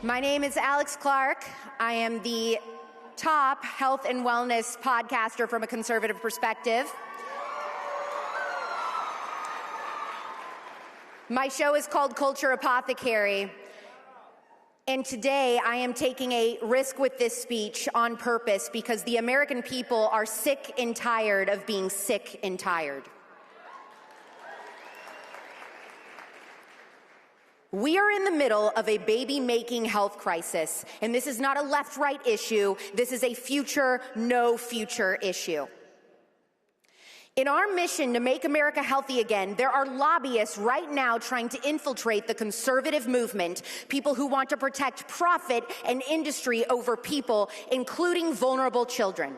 My name is Alex Clark. I am the top health and wellness podcaster from a conservative perspective. My show is called Culture Apothecary, and today I am taking a risk with this speech on purpose because the American people are sick and tired of being sick and tired. We are in the middle of a baby-making health crisis, and this is not a left-right issue. This is a future, no future issue. In our mission to make America healthy again, there are lobbyists right now trying to infiltrate the conservative movement, people who want to protect profit and industry over people, including vulnerable children.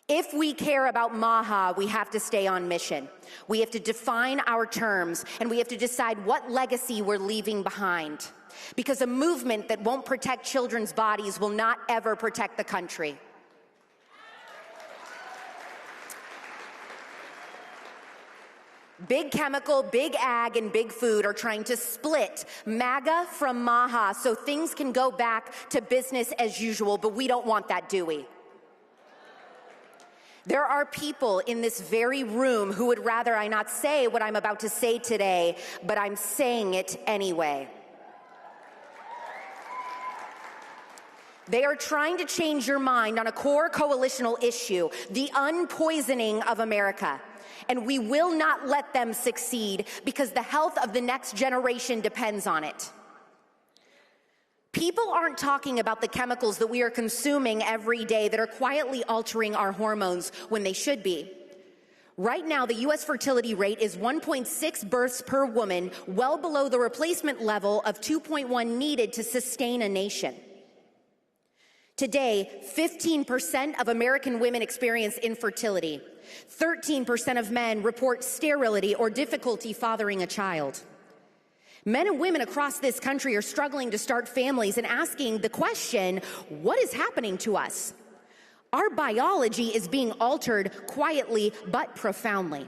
If we care about MAHA, we have to stay on mission. We have to define our terms, and we have to decide what legacy we're leaving behind. Because a movement that won't protect children's bodies will not ever protect the country. Big chemical, big ag, and big food are trying to split MAGA from MAHA so things can go back to business as usual, but we don't want that, do we? There are people in this very room who would rather I not say what I'm about to say today, but I'm saying it anyway. They are trying to change your mind on a core coalitional issue, the unpoisoning of America. And we will not let them succeed because the health of the next generation depends on it. People aren't talking about the chemicals that we are consuming every day that are quietly altering our hormones when they should be. Right now, the U.S. fertility rate is 1.6 births per woman, well below the replacement level of 2.1 needed to sustain a nation. Today, 15% of American women experience infertility. 13% of men report sterility or difficulty fathering a child. Men and women across this country are struggling to start families and asking the question, what is happening to us? Our biology is being altered quietly but profoundly.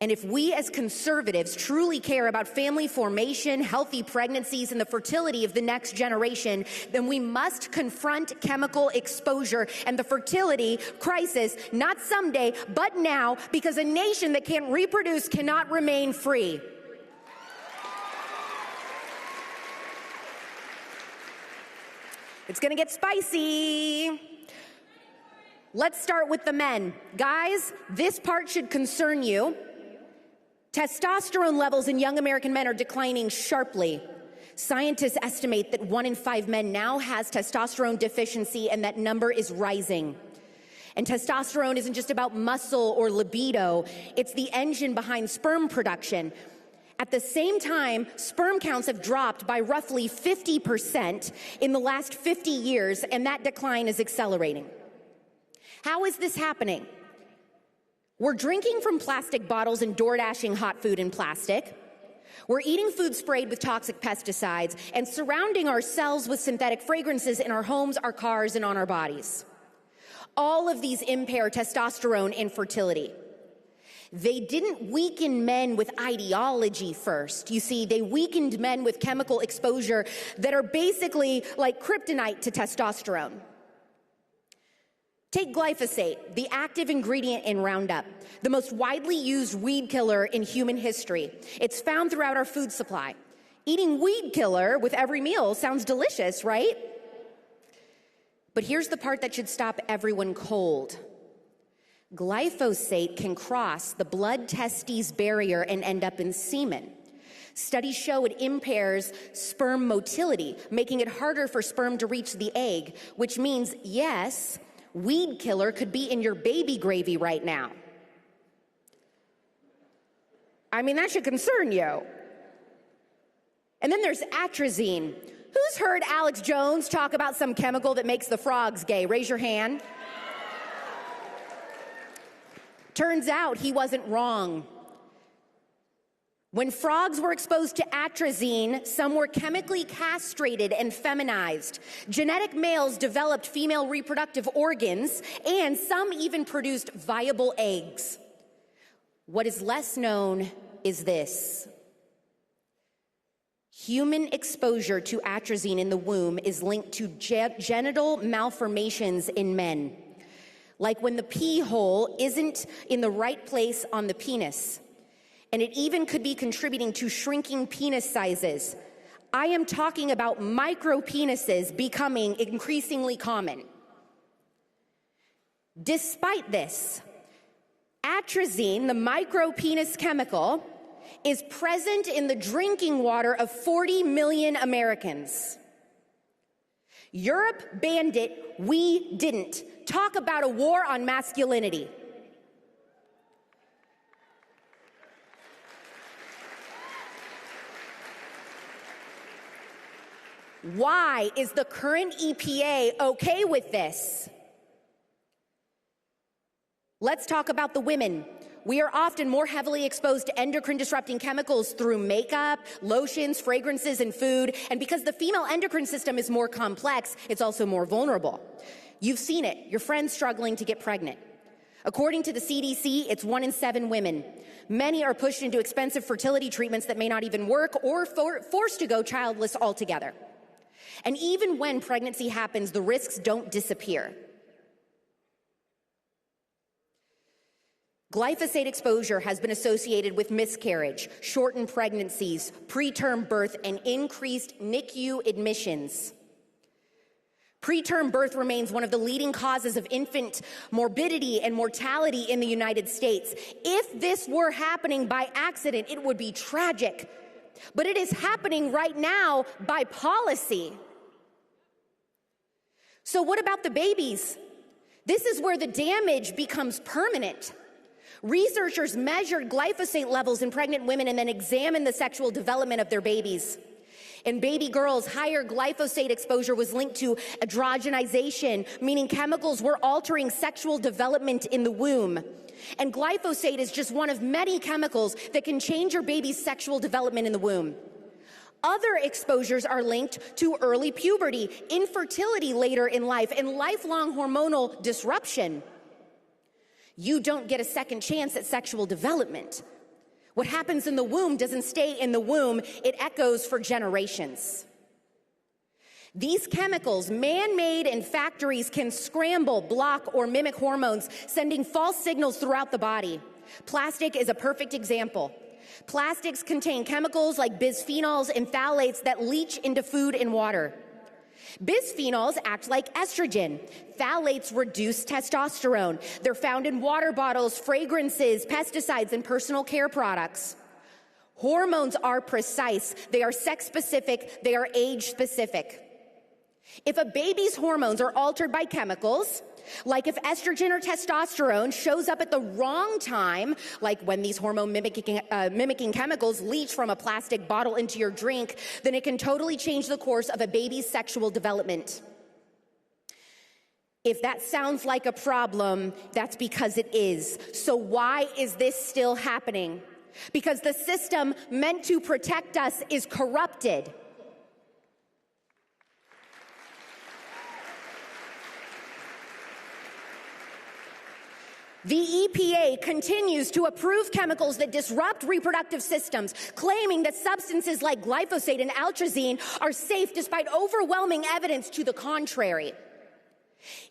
And if we as conservatives truly care about family formation, healthy pregnancies, and the fertility of the next generation, then we must confront chemical exposure and the fertility crisis, not someday, but now, because a nation that can't reproduce cannot remain free. It's gonna get spicy. Let's start with the men. Guys, this part should concern you. Testosterone levels in young American men are declining sharply. Scientists estimate that 1 in 5 men now has testosterone deficiency, and that number is rising. And testosterone isn't just about muscle or libido, it's the engine behind sperm production. At the same time, sperm counts have dropped by roughly 50% in the last 50 years, and that decline is accelerating. How is this happening? We're drinking from plastic bottles and door-dashing hot food in plastic. We're eating food sprayed with toxic pesticides and surrounding ourselves with synthetic fragrances in our homes, our cars, and on our bodies. All of these impair testosterone and fertility. They didn't weaken men with ideology first. You see, they weakened men with chemical exposure that are basically like kryptonite to testosterone. Take glyphosate, the active ingredient in Roundup, the most widely used weed killer in human history. It's found throughout our food supply. Eating weed killer with every meal sounds delicious, right? But here's the part that should stop everyone cold. Glyphosate can cross the blood-testes barrier and end up in semen. Studies show it impairs sperm motility, making it harder for sperm to reach the egg, which means, yes, weed killer could be in your baby gravy right now. I mean, that should concern you. And then there's atrazine. Who's heard Alex Jones talk about some chemical that makes the frogs gay? Raise your hand. Turns out he wasn't wrong. When frogs were exposed to atrazine, some were chemically castrated and feminized. Genetic males developed female reproductive organs, and some even produced viable eggs. What is less known is this. Human exposure to atrazine in the womb is linked to genital malformations in men, like when the pee hole isn't in the right place on the penis. And it even could be contributing to shrinking penis sizes. I am talking about micropenises becoming increasingly common. Despite this, atrazine, the micropenis chemical, is present in the drinking water of 40 million Americans. Europe banned it, we didn't. Talk about a war on masculinity. Why is the current EPA okay with this? Let's talk about the women. We are often more heavily exposed to endocrine-disrupting chemicals through makeup, lotions, fragrances, and food. And because the female endocrine system is more complex, it's also more vulnerable. You've seen it, your friends struggling to get pregnant. According to the CDC, it's 1 in 7 women. Many are pushed into expensive fertility treatments that may not even work or forced to go childless altogether. And even when pregnancy happens, the risks don't disappear. Glyphosate exposure has been associated with miscarriage, shortened pregnancies, preterm birth, and increased NICU admissions. Preterm birth remains one of the leading causes of infant morbidity and mortality in the United States. If this were happening by accident, it would be tragic. But it is happening right now by policy. So what about the babies? This is where the damage becomes permanent. Researchers measured glyphosate levels in pregnant women and then examined the sexual development of their babies. In baby girls, higher glyphosate exposure was linked to androgenization, meaning chemicals were altering sexual development in the womb. And glyphosate is just one of many chemicals that can change your baby's sexual development in the womb. Other exposures are linked to early puberty, infertility later in life, and lifelong hormonal disruption. You don't get a second chance at sexual development. What happens in the womb doesn't stay in the womb, it echoes for generations. These chemicals, man-made in factories, can scramble, block, or mimic hormones, sending false signals throughout the body. Plastic is a perfect example. Plastics contain chemicals like bisphenols and phthalates that leach into food and water. Bisphenols act like estrogen. Phthalates reduce testosterone. They're found in water bottles, fragrances, pesticides, and personal care products. Hormones are precise. They are sex-specific. They are age-specific. If a baby's hormones are altered by chemicals, like if estrogen or testosterone shows up at the wrong time, like when these hormone mimicking chemicals leach from a plastic bottle into your drink, then it can totally change the course of a baby's sexual development. If that sounds like a problem, that's because it is. So why is this still happening? Because the system meant to protect us is corrupted. The EPA continues to approve chemicals that disrupt reproductive systems, claiming that substances like glyphosate and atrazine are safe despite overwhelming evidence to the contrary.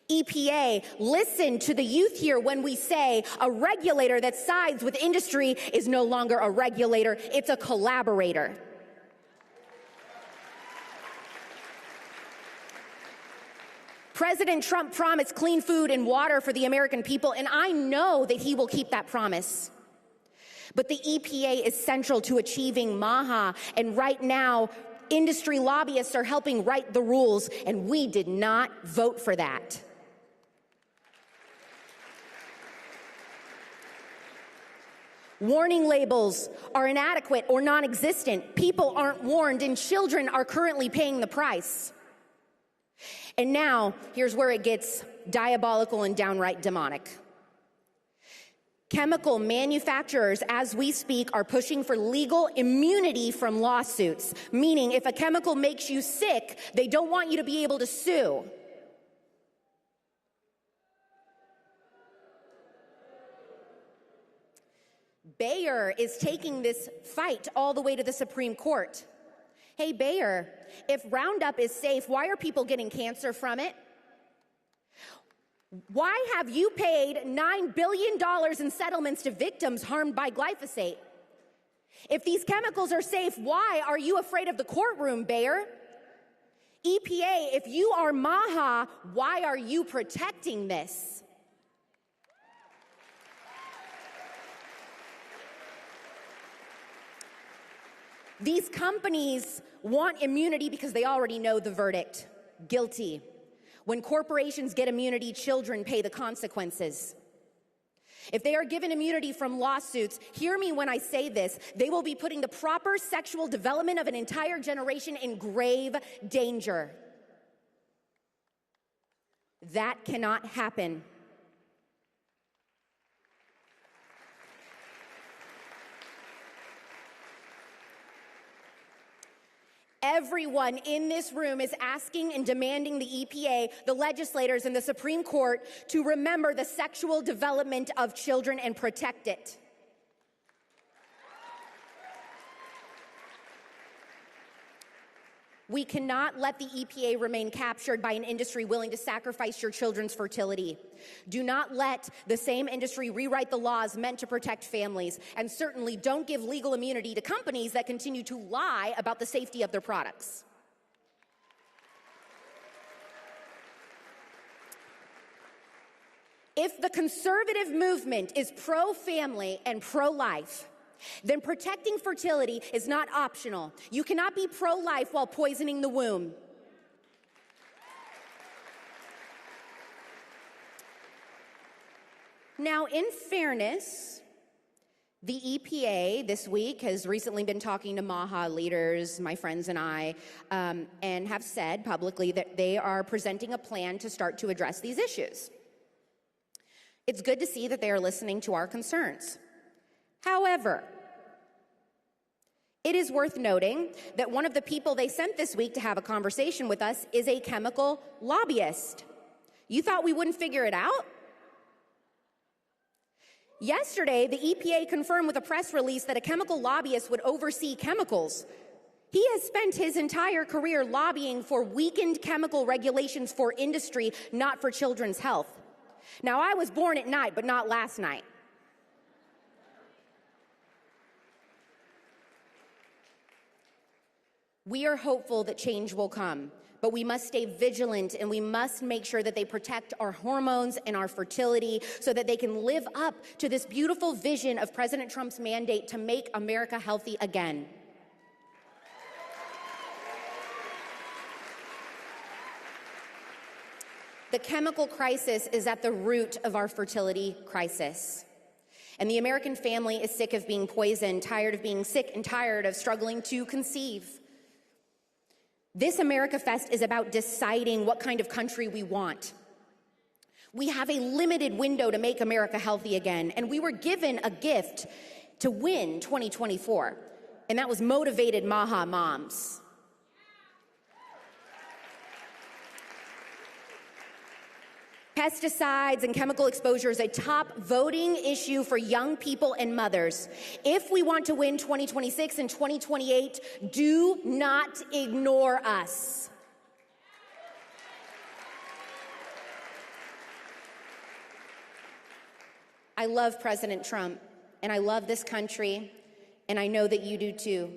EPA, listen to the youth here when we say a regulator that sides with industry is no longer a regulator, it's a collaborator. President Trump promised clean food and water for the American people, and I know that he will keep that promise. But the EPA is central to achieving MAHA, and right now, industry lobbyists are helping write the rules, and we did not vote for that. Warning labels are inadequate or non-existent. People aren't warned, and children are currently paying the price. And now, here's where it gets diabolical and downright demonic. Chemical manufacturers, as we speak, are pushing for legal immunity from lawsuits, meaning if a chemical makes you sick, they don't want you to be able to sue. Bayer is taking this fight all the way to the Supreme Court. Hey, Bayer, if Roundup is safe, why are people getting cancer from it? Why have you paid $9 billion in settlements to victims harmed by glyphosate? If these chemicals are safe, why are you afraid of the courtroom, Bayer? EPA, if you are Maha, why are you protecting this? These companies want immunity because they already know the verdict. Guilty. When corporations get immunity, children pay the consequences. If they are given immunity from lawsuits, hear me when I say this, they will be putting the proper sexual development of an entire generation in grave danger. That cannot happen. Everyone in this room is asking and demanding the EPA, the legislators, and the Supreme Court to remember the sexual development of children and protect it. We cannot let the EPA remain captured by an industry willing to sacrifice your children's fertility. Do not let the same industry rewrite the laws meant to protect families, and certainly don't give legal immunity to companies that continue to lie about the safety of their products. If the conservative movement is pro-family and pro-life, then protecting fertility is not optional. You cannot be pro-life while poisoning the womb. Now, in fairness, the EPA this week has recently been talking to MAHA leaders, my friends and I, and have said publicly that they are presenting a plan to start to address these issues. It's good to see that they are listening to our concerns. However, it is worth noting that one of the people they sent this week to have a conversation with us is a chemical lobbyist. You thought we wouldn't figure it out? Yesterday, the EPA confirmed with a press release that a chemical lobbyist would oversee chemicals. He has spent his entire career lobbying for weakened chemical regulations for industry, not for children's health. Now, I was born at night, but not last night. We are hopeful that change will come, but we must stay vigilant and we must make sure that they protect our hormones and our fertility so that they can live up to this beautiful vision of President Trump's mandate to make America healthy again. The chemical crisis is at the root of our fertility crisis. And the American family is sick of being poisoned, tired of being sick, and tired of struggling to conceive. This AmFest is about deciding what kind of country we want. We have a limited window to make America healthy again, and we were given a gift to win 2024, and that was motivated MAHA moms. Pesticides and chemical exposure is a top voting issue for young people and mothers. If we want to win 2026 and 2028, do not ignore us. I love President Trump, and I love this country, and I know that you do too.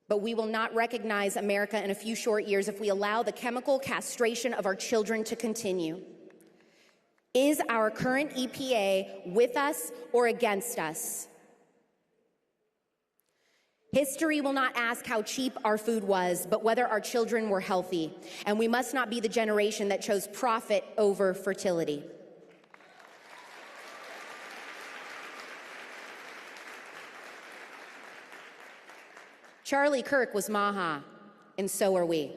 But we will not recognize America in a few short years if we allow the chemical castration of our children to continue. Is our current EPA with us or against us? History will not ask how cheap our food was, but whether our children were healthy. And we must not be the generation that chose profit over fertility. Charlie Kirk was MAHA, and so are we.